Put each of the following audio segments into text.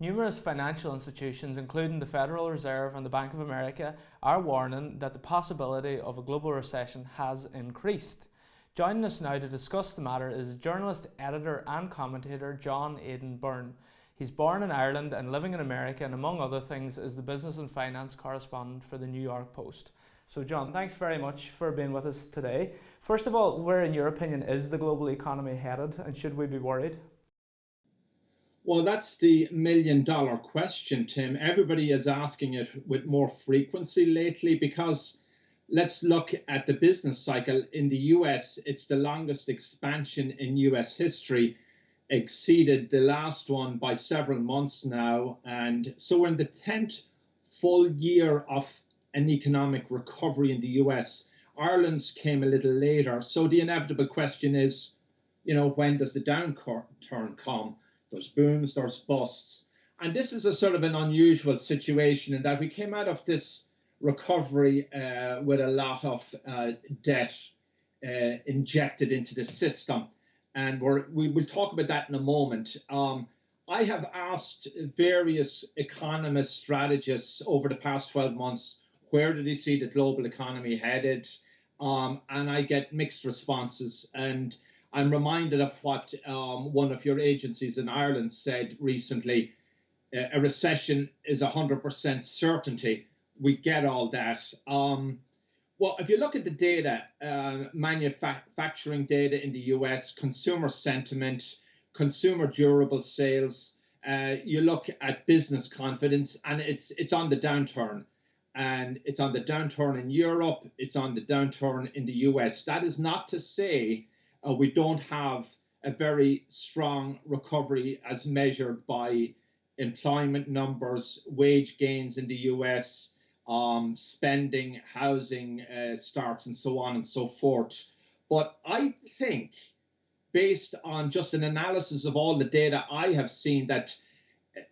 Numerous financial institutions, including the Federal Reserve and the Bank of America, are warning that the possibility of a global recession has increased. Joining us now to discuss the matter is journalist, editor and commentator John Aidan Byrne. He's born in Ireland and living in America, and among other things is the business and finance correspondent for the New York Post. So John, thanks very much for being with us today. First of all, where in your opinion is the global economy headed, and should we be worried? Well, that's the million-dollar question, Tim. Everybody is asking it with more frequency lately because let's look at the business cycle. In the US, it's the longest expansion in US history, exceeded the last one by several months now. And so we're in the 10th full year of an economic recovery in the US. Ireland's came a little later. So the inevitable question is, when does the downturn come? There's booms, there's busts. And this is a sort of an unusual situation in that we came out of this recovery with a lot of debt injected into the system. And we will talk about that in a moment. I have asked various economists, strategists over the past 12 months, where do they see the global economy headed? And I get mixed responses. And I'm reminded of what one of your agencies in Ireland said recently. A recession is 100% certainty. We get all that. Well, if you look at the data, manufacturing data in the US, consumer sentiment, consumer durable sales, you look at business confidence, and it's on the downturn. And it's on the downturn in Europe, it's on the downturn in the US. That is not to say we don't have a very strong recovery as measured by employment numbers, wage gains in the US, spending, housing starts, and so on and so forth. But I think, based on just an analysis of all the data I have seen, that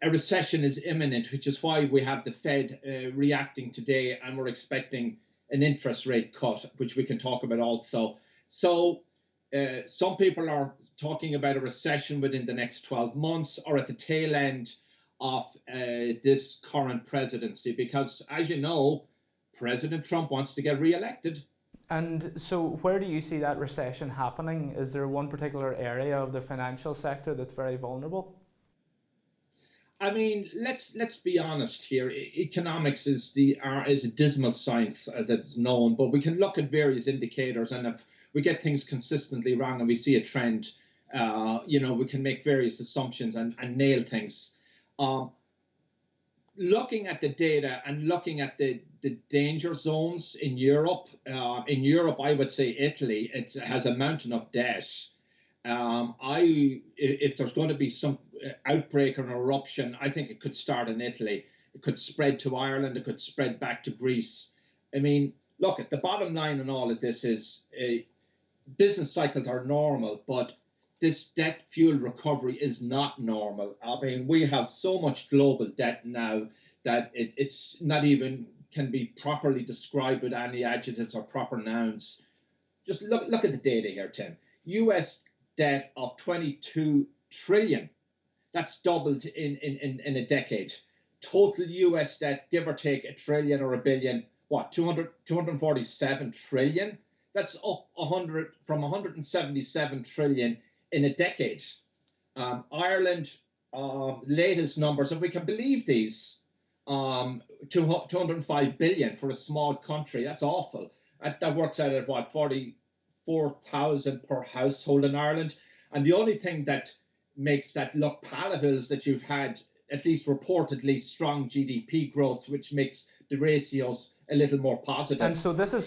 a recession is imminent, which is why we have the Fed reacting today, and we're expecting an interest rate cut, which we can talk about also. So some people are talking about a recession within the next 12 months or at the tail end of this current presidency, because, as you know, President Trump wants to get reelected. And so where do you see that recession happening? Is there one particular area of the financial sector that's very vulnerable? I mean, let's be honest here. Economics is a dismal science, as it's known, but we can look at various indicators, and if we get things consistently wrong and we see a trend, we can make various assumptions and nail things. Looking at the data and looking at the danger zones in Europe, I would say Italy, it has a mountain of debt. If there's going to be some outbreak or an eruption, I think it could start in Italy. It could spread to Ireland. It could spread back to Greece. I mean, look, at the bottom line in all of this is business cycles are normal, but this debt-fueled recovery is not normal. I mean, we have so much global debt now that it's not even can be properly described with any adjectives or proper nouns. Just look at the data here, Tim. U.S. debt of 22 trillion. That's doubled in a decade. Total US debt, give or take a trillion or a billion, 247 trillion? That's up from 177 trillion in a decade. Ireland, latest numbers, if we can believe these, 205 billion for a small country. That's awful. That works out at 44,000 per household in Ireland. And the only thing that makes that look palatable is that you've had, at least reportedly, strong GDP growth, which makes the ratios a little more positive. And so this is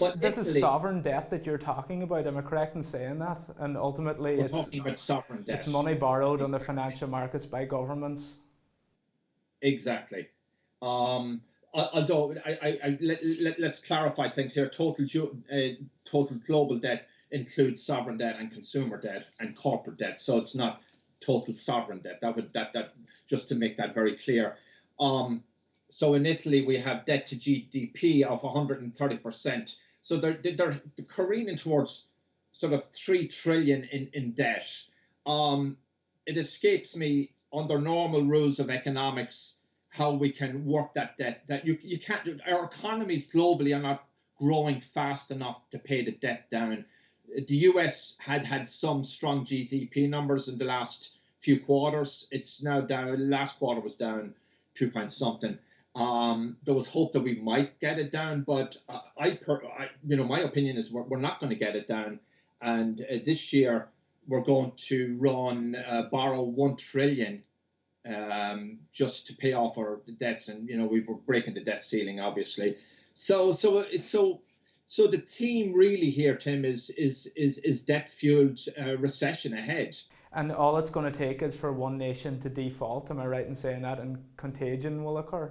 sovereign debt that you're talking about. Am I correct in saying that? And ultimately, we're talking about sovereign debt. It's money borrowed on the financial markets by governments. Exactly. Although let's clarify things here. Total global debt includes sovereign debt and consumer debt and corporate debt. So it's not total sovereign debt. That just to make that very clear. So in Italy, we have debt to GDP of 130%. So they're careening towards sort of 3 trillion in debt. It escapes me under normal rules of economics how we can work that debt. That you can't. Our economies globally are not growing fast enough to pay the debt down. The US had some strong GDP numbers in the last few quarters. It's now down. Last quarter was down 2 point something. There was hope that we might get it down, but my opinion is we're not going to get it down. And this year we're going to borrow 1 trillion just to pay off our debts, and we were breaking the debt ceiling, obviously. So the theme really here, Tim, is debt fueled recession ahead. And all it's going to take is for one nation to default. Am I right in saying that? And contagion will occur.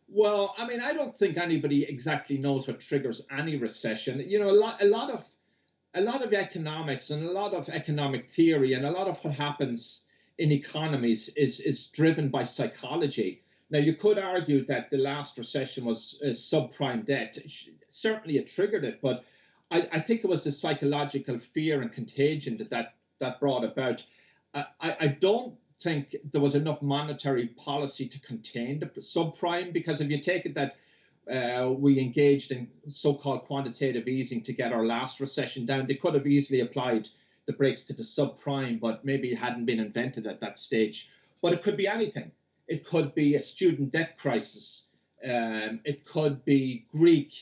Well, I mean, I don't think anybody exactly knows what triggers any recession. A lot of economics and a lot of economic theory and a lot of what happens in economies is driven by psychology. Now, you could argue that the last recession was subprime debt. Certainly, it triggered it, but I think it was the psychological fear and contagion that brought about. I don't think there was enough monetary policy to contain the subprime, because if you take it that we engaged in so-called quantitative easing to get our last recession down, they could have easily applied the brakes to the subprime, but maybe it hadn't been invented at that stage. But it could be anything. It could be a student debt crisis. It could be Greek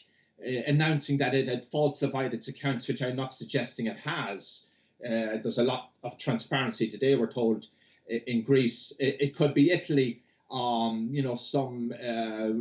announcing that it had falsified its accounts, which I'm not suggesting it has. There's a lot of transparency today, we're told, in Greece. It could be Italy, some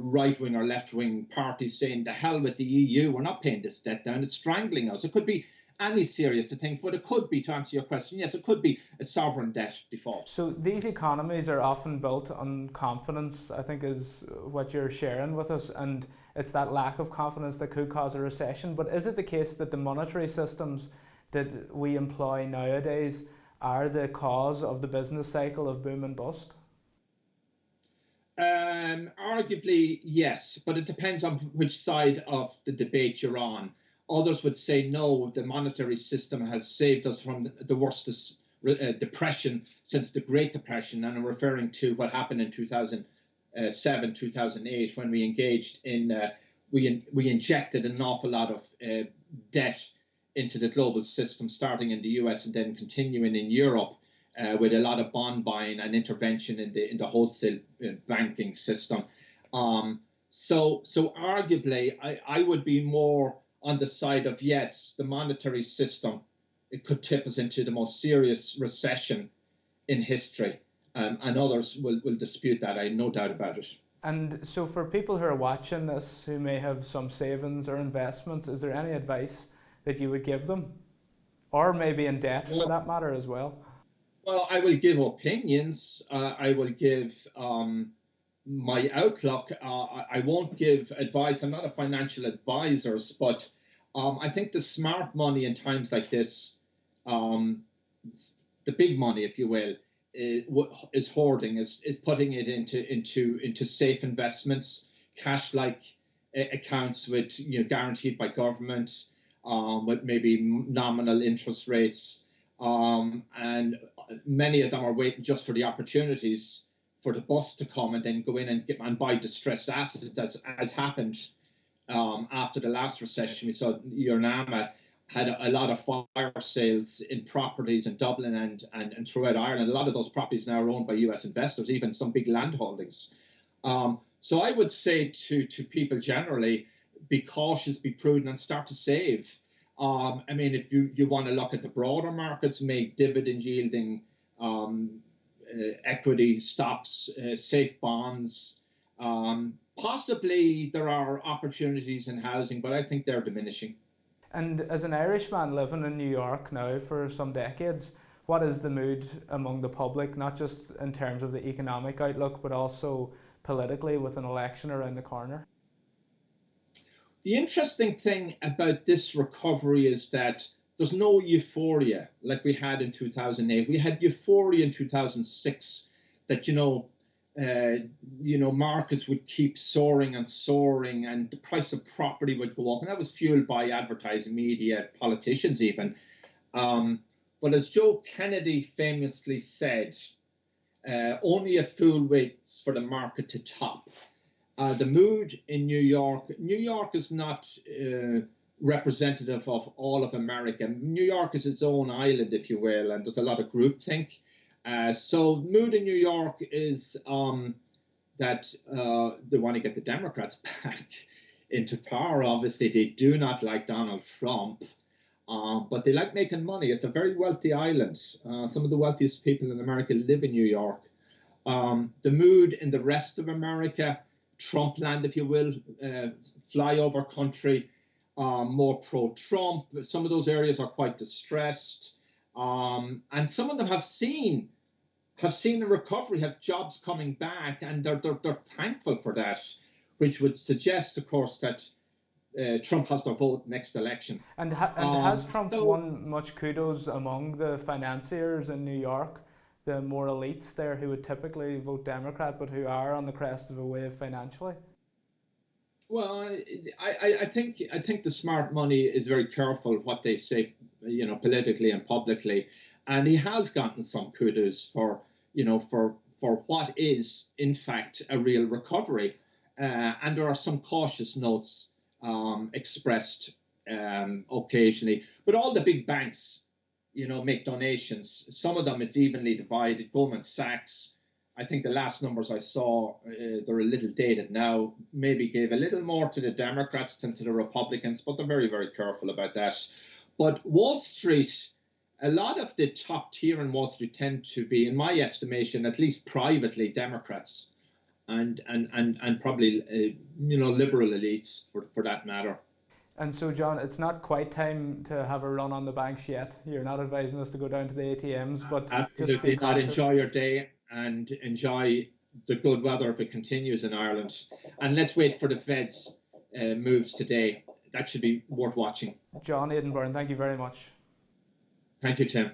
right-wing or left-wing parties saying, the hell with the EU, we're not paying this debt down, it's strangling us. It could be any serious thing, but it could be, to answer your question, yes, it could be a sovereign debt default. So these economies are often built on confidence, I think, is what you're sharing with us, and it's that lack of confidence that could cause a recession. But is it the case that the monetary systems that we employ nowadays are the cause of the business cycle of boom and bust? Arguably, yes, but it depends on which side of the debate you're on. Others would say, no, the monetary system has saved us from the worst depression since the Great Depression. And I'm referring to what happened in 2007, 2008, when we engaged in, we injected an awful lot of debt into the global system, starting in the US and then continuing in Europe, with a lot of bond buying and intervention in the wholesale banking system. So arguably, I would be more on the side of, yes, the monetary system, it could tip us into the most serious recession in history. And others will dispute that, I have no doubt about it. And so for people who are watching this, who may have some savings or investments, is there any advice that you would give them? Or maybe in debt, for that matter, as well? Well, I will give opinions. I will give my outlook. I won't give advice. I'm not a financial advisor, but I think the smart money in times like this, the big money, if you will, is hoarding, is putting it into safe investments, cash-like accounts with guaranteed by government, with maybe nominal interest rates, and many of them are waiting just for the opportunities for the bus to come and then go in and buy distressed assets, as happened after the last recession. We saw Urnama had a lot of fire sales in properties in Dublin and throughout Ireland. A lot of those properties now are owned by US investors, even some big land holdings. So I would say to people generally, be cautious, be prudent, and start to save. I mean, if you want to look at the broader markets, make dividend yielding equity stocks, safe bonds. Possibly there are opportunities in housing, but I think they're diminishing. And as an Irishman living in New York now for some decades, what is the mood among the public, not just in terms of the economic outlook, but also politically with an election around the corner? The interesting thing about this recovery is that there's no euphoria like we had in 2008. We had euphoria in 2006 that, markets would keep soaring and soaring and the price of property would go up. And that was fueled by advertising, media, politicians even. But as Joe Kennedy famously said, only a fool waits for the market to top. The mood in New York is not representative of all of America. New York is its own island, if you will, and there's a lot of groupthink. So mood in New York is that they want to get the Democrats back into power. Obviously, they do not like Donald Trump, but they like making money. It's a very wealthy island. Some of the wealthiest people in America live in New York. The mood in the rest of America, Trump land, if you will, flyover country, more pro-Trump. Some of those areas are quite distressed, and some of them have seen a recovery, have jobs coming back, and they're thankful for that, which would suggest, of course, that Trump has to vote next election. And has Trump won much kudos among the financiers in New York, the more elites there who would typically vote Democrat but who are on the crest of a wave financially? Well, I think the smart money is very careful what they say, politically and publicly, and he has gotten some kudos for what is in fact a real recovery, and there are some cautious notes expressed occasionally. But all the big banks, make donations. Some of them it's evenly divided. Goldman Sachs, I think the last numbers I saw, they're a little dated now, maybe gave a little more to the Democrats than to the Republicans, but they're very, very careful about that. But Wall Street, a lot of the top tier in Wall Street tend to be, in my estimation, at least privately, Democrats and probably, liberal elites for that matter. And so, John, it's not quite time to have a run on the banks yet. You're not advising us to go down to the ATMs, but absolutely just be cautious. Enjoy your day and enjoy the good weather if it continues in Ireland. And let's wait for the Fed's moves today. That should be worth watching. John, Aidan Byrne, thank you very much. Thank you, Tim.